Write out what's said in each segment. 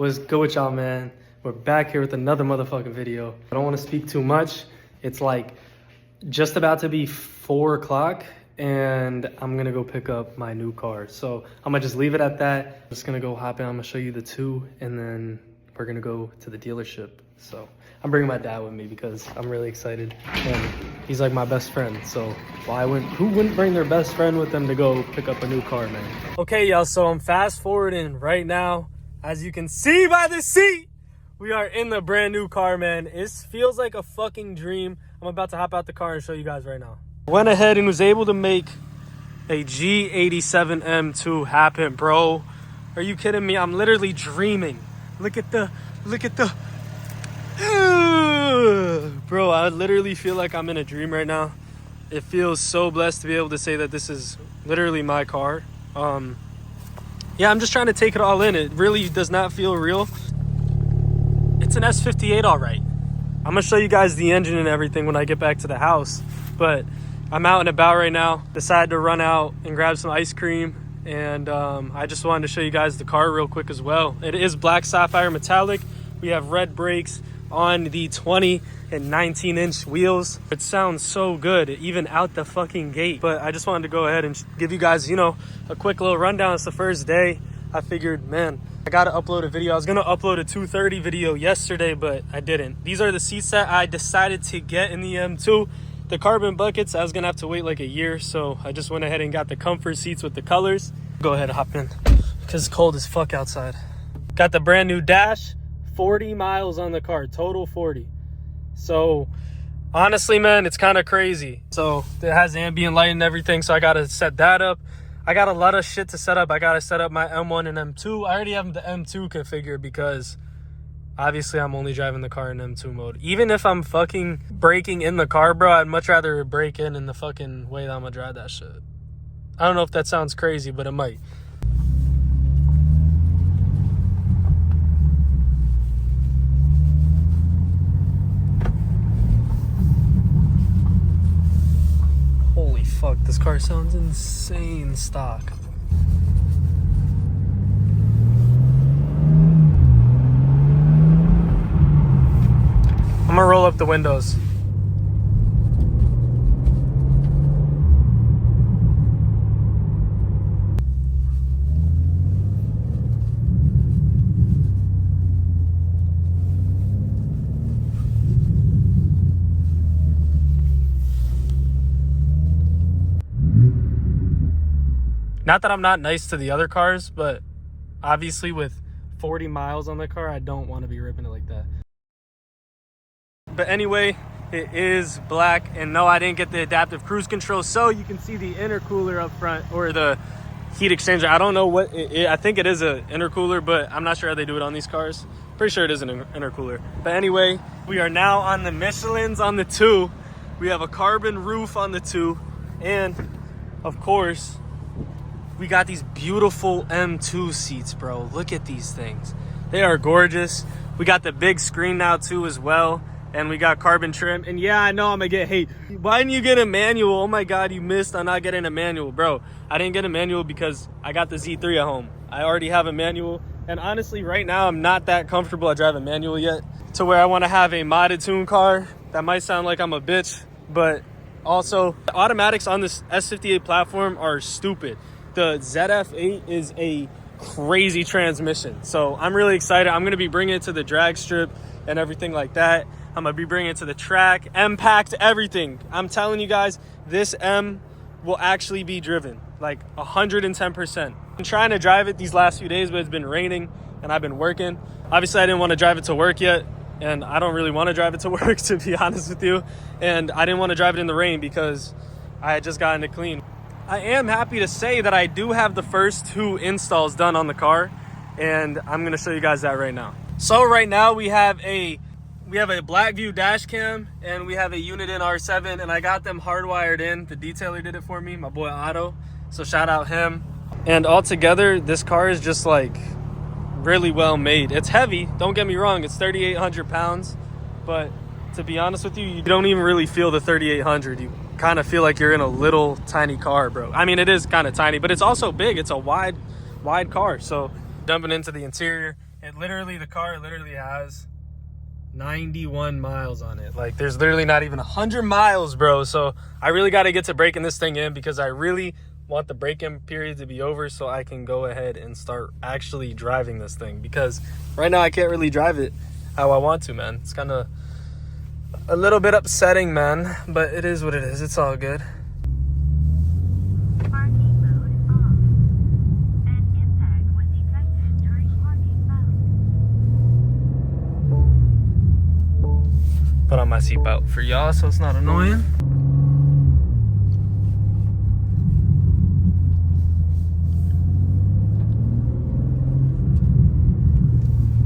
What's good with y'all, man? We're back here with another motherfucking video. I don't want to speak too much. It's like just about to be 4 o'clock and I'm gonna go pick up my new car. So I'm gonna just leave it at that. I'm just gonna go hop in. I'm gonna show you the two and then we're gonna go to the dealership. So I'm bringing my dad with me because I'm really excited and he's like my best friend. So who wouldn't bring their best friend with them to go pick up a new car, man? Okay, y'all, so I'm fast forwarding right now. As you can see by the seat, we are in the brand new car, man. It feels like a fucking dream. I'm about to hop out the car and show you guys right now. Went ahead and was able to make a G87 M2 happen, bro. Are you kidding me? I'm literally dreaming. Look at the, bro, I literally feel like I'm in a dream right now. It feels so blessed to be able to say that this is literally my car. Yeah, I'm just trying to take it all in. It really does not feel real. It's an S58, all right. I'm gonna show you guys the engine and everything when I get back to the house. But I'm out and about right now. Decided to run out and grab some ice cream. And I just wanted to show you guys the car real quick as well. It is black sapphire metallic. We have red brakes on the 20 and 19-inch wheels. It sounds so good, even out the fucking gate. But I just wanted to go ahead and give you guys, you know, a quick little rundown. It's the first day. I figured, man, I gotta upload a video. I was gonna upload a 2:30 video yesterday, but I didn't. These are the seats that I decided to get in the M2. The carbon buckets, I was gonna have to wait like a year, so I just went ahead and got the comfort seats with the colors. Go ahead and hop in, because it's cold as fuck outside. Got the brand new dash, 40 miles on the car, total 40. So honestly, man, it's kind of crazy. So it has ambient light and everything, so I gotta set that up. I got a lot of shit to set up. I gotta set up my M1 and M2. I already have the M2 configured because obviously I'm only driving the car in M2 mode. Even if I'm fucking braking in the car, bro, I'd much rather brake in the fucking way that I'm gonna drive that shit. I don't know if that sounds crazy, but it might. Holy fuck, this car sounds insane stock. I'm gonna roll up the windows. Not that I'm not nice to the other cars, but obviously with 40 miles on the car, I don't want to be ripping it like that. But anyway, it is black, and no, I didn't get the adaptive cruise control, so you can see the intercooler up front, or the heat exchanger. I don't know what I think it is an intercooler, but I'm not sure how they do it on these cars. Pretty sure it is an intercooler. But anyway, we are now on the Michelins on the 2. We have a carbon roof on the 2, and of course, we got these beautiful M2 seats, bro. Look at these things. They are gorgeous. We got the big screen now too as well. And we got carbon trim. And yeah, I know I'm gonna get hate. Why didn't you get a manual? Oh my God, you missed on not getting a manual. Bro, I didn't get a manual because I got the Z3 at home. I already have a manual. And honestly, right now, I'm not that comfortable at driving manual yet to where I wanna have a modded tune car. That might sound like I'm a bitch, but also the automatics on this S58 platform are stupid. The ZF8 is a crazy transmission. So I'm really excited. I'm gonna be bringing it to the drag strip and everything like that. I'm gonna be bringing it to the track, M-packed, everything. I'm telling you guys, this M will actually be driven, like 110%. I'm trying to drive it these last few days, but it's been raining and I've been working. Obviously, I didn't want to drive it to work yet, and I don't really want to drive it to work, to be honest with you. And I didn't want to drive it in the rain because I had just gotten it clean. I am happy to say that I do have the first 2 installs done on the car, and I'm gonna show you guys that right now. So right now we have a black view dash cam and we have a unit in R7, and I got them hardwired in. The detailer did it for me, my boy Otto. So shout out him. And altogether, this car is just like really well made. It's heavy, don't get me wrong, it's 3,800 pounds, but to be honest with you, you don't even really feel the 3,800. You kind of feel like you're in a little tiny car, bro. I mean, it is kind of tiny, but it's also big. It's a wide car. So jumping into the interior, The car literally has 91 miles on it. Like, there's literally not even 100 miles, bro. So I really got to get to breaking this thing in, because I really want the break-in period to be over so I can go ahead and start actually driving this thing, because right now I can't really drive it how I want to, man. It's kind of a little bit upsetting, man, but it is what it is. It's all good. Parking mode off. An impact was detected during parking mode. Put on my seatbelt for y'all so it's not annoying.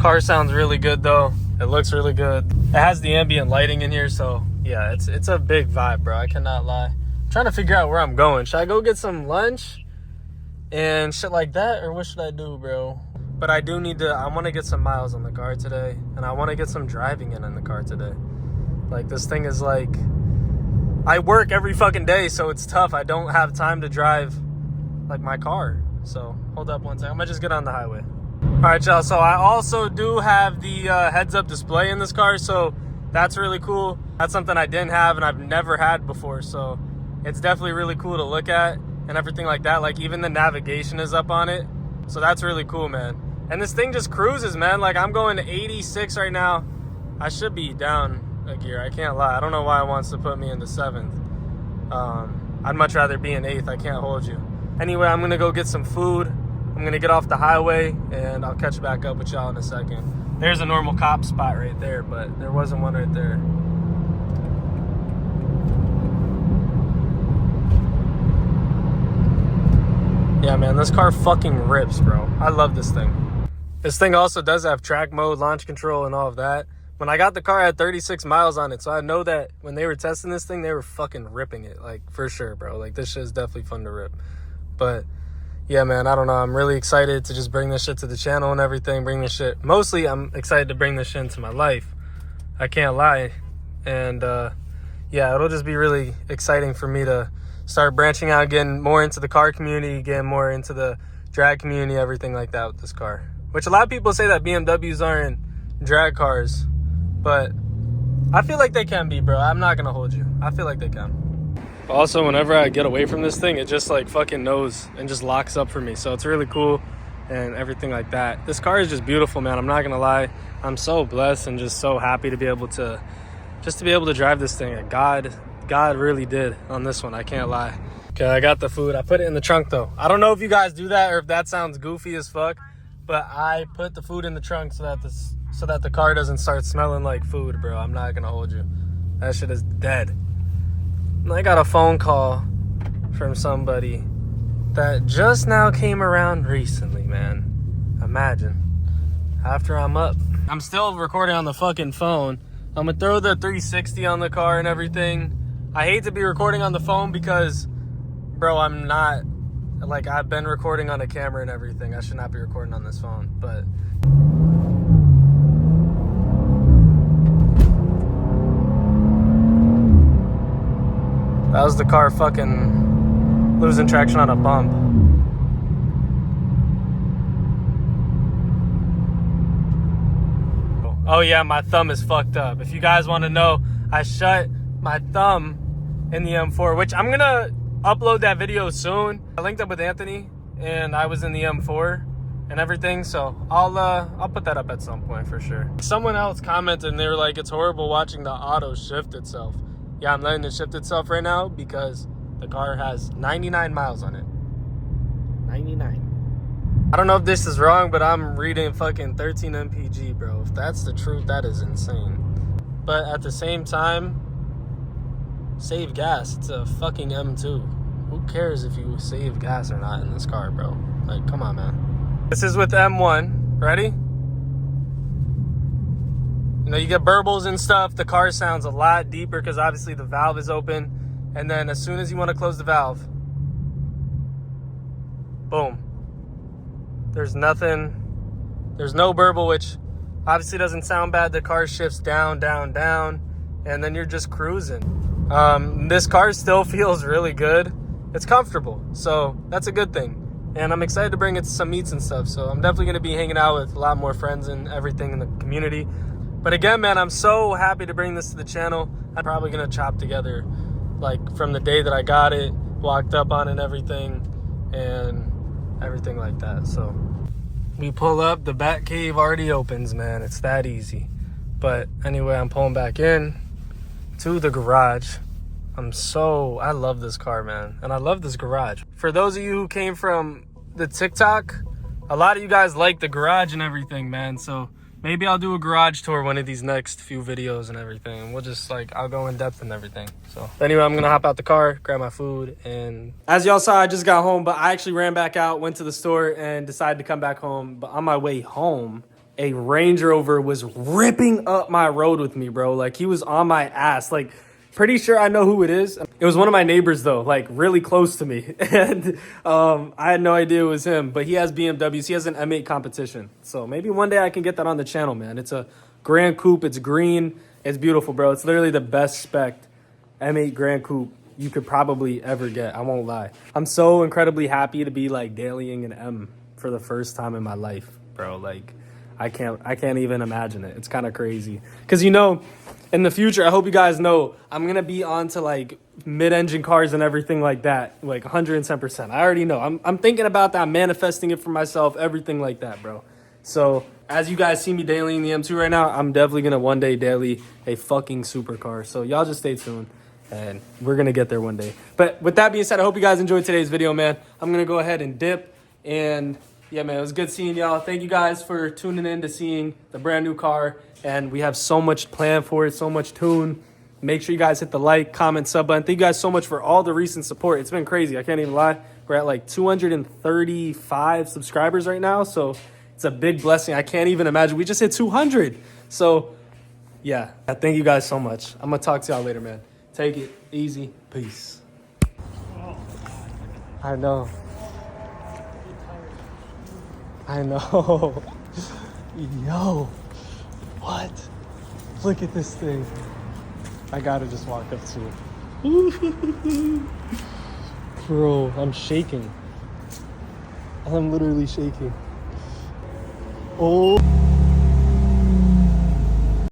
Car sounds really good though. It looks really good. It has the ambient lighting in here, so yeah, it's a big vibe, bro. I cannot lie. I'm trying to figure out where I'm going. Should I go get some lunch and shit like that, or what should I do, bro? But I do need to, I want to get some miles on the car today, and I want to get some driving in the car today. Like, this thing is like, I work every fucking day, so it's tough. I don't have time to drive like my car. So hold up one second. I'm gonna just get on the highway. All right, y'all, so I also do have the heads-up display in this car, so that's really cool. That's something I didn't have and I've never had before, so it's definitely really cool to look at and everything like that. Like, even the navigation is up on it, so that's really cool, man. And this thing just cruises, man. Like, I'm going to 86 right now. I should be down a gear, I can't lie. I don't know why it wants to put me into 7th. I'd much rather be in 8th, I can't hold you. Anyway, I'm gonna go get some food. I'm gonna get off the highway and I'll catch back up with y'all in a second. There's a normal cop spot right there, but there wasn't one right there. Yeah, man, this car fucking rips, bro. I love this thing. This thing also does have track mode, launch control, and all of that. When I got the car, I had 36 miles on it, so I know that when they were testing this thing, they were fucking ripping it, like, for sure, bro. Like, this shit is definitely fun to rip. But yeah, man, I don't know. I'm really excited to just bring this shit to the channel and everything. Bring this shit. Mostly, I'm excited to bring this shit into my life. I can't lie. And yeah, it'll just be really exciting for me to start branching out, getting more into the car community, getting more into the drag community, everything like that with this car. Which a lot of people say that BMWs aren't drag cars, but I feel like they can be, bro. I'm not gonna hold you. I feel like they can. Also, whenever I get away from this thing, it just like fucking knows and just locks up for me. So it's really cool and everything like that. This car is just beautiful, man. I'm not gonna lie. I'm so blessed and just so happy to be able to drive this thing. God really did on this one. I can't lie. Okay, I got the food. I put it in the trunk though. I don't know if you guys do that or if that sounds goofy as fuck, but I put the food in the trunk so that the car doesn't start smelling like food, bro. I'm not gonna hold you. That shit is dead. I got a phone call from somebody that just now came around recently, man. Imagine. After I'm up. I'm still recording on the fucking phone. I'm gonna throw the 360 on the car and everything. I hate to be recording on the phone because, bro, I'm not, like, I've been recording on a camera and everything. I should not be recording on this phone, but that was the car fucking losing traction on a bump. Oh yeah, my thumb is fucked up. If you guys want to know, I shut my thumb in the M4, which I'm gonna upload that video soon. I linked up with Anthony and I was in the M4 and everything, so I'll put that up at some point for sure. Someone else commented and they were like, it's horrible watching the auto shift itself. Yeah, I'm letting it shift itself right now because the car has 99 miles on it. 99. I don't know if this is wrong, but I'm reading fucking 13 mpg, bro. If that's the truth, that is insane. But at the same time, save gas. It's a fucking M2. Who cares if you save gas or not in this car, bro? Like, come on, man. This is with M1. Ready? You know, you get burbles and stuff. The car sounds a lot deeper because obviously the valve is open. And then as soon as you want to close the valve, boom. There's nothing. There's no burble, which obviously doesn't sound bad. The car shifts down, down, down. And then you're just cruising. This car still feels really good. It's comfortable. So that's a good thing. And I'm excited to bring it to some meets and stuff. So I'm definitely going to be hanging out with a lot more friends and everything in the community. But again, man, I'm so happy to bring this to the channel. I'm probably going to chop together, like, from the day that I got it, walked up on it and everything like that. So we pull up, the Bat Cave already opens, man. It's that easy. But anyway, I'm pulling back in to the garage. I love this car, man. And I love this garage. For those of you who came from the TikTok, a lot of you guys like the garage and everything, man. So maybe I'll do a garage tour one of these next few videos and everything. We'll just, like, I'll go in depth and everything. So anyway, I'm gonna hop out the car, grab my food, and as y'all saw, I just got home, but I actually ran back out, went to the store, and decided to come back home. But on my way home, a Range Rover was ripping up my road with me, bro. Like, he was on my ass. Like, pretty sure I know who it is. It was one of my neighbors, though, like, really close to me. And I had no idea it was him. But he has BMWs. He has an M8 competition. So maybe one day I can get that on the channel, man. It's a Grand Coupe. It's green. It's beautiful, bro. It's literally the best spec M8 Grand Coupe you could probably ever get. I won't lie. I'm so incredibly happy to be, like, dailying an M for the first time in my life, bro. Like, I can't even imagine it. It's kind of crazy. Because, you know, in the future, I hope you guys know, I'm going to be on to, like, mid-engine cars and everything like that. Like, 110%. I already know. I'm thinking about that. I'm manifesting it for myself. Everything like that, bro. So, as you guys see me dailying the M2 right now, I'm definitely going to one day daily a fucking supercar. So, y'all just stay tuned. And we're going to get there one day. But with that being said, I hope you guys enjoyed today's video, man. I'm going to go ahead and dip. And yeah, man, it was good seeing y'all. Thank you guys for tuning in to seeing the brand new car. And we have so much planned for it, so much tuned. Make sure you guys hit the like, comment, sub button. Thank you guys so much for all the recent support. It's been crazy. I can't even lie. We're at like 235 subscribers right now. So it's a big blessing. I can't even imagine. We just hit 200. So yeah, thank you guys so much. I'm going to talk to y'all later, man. Take it easy. Peace. I know. I know. Yo. What? Look at this thing. I gotta just walk up to it. Bro, I'm shaking. I'm literally shaking. Oh.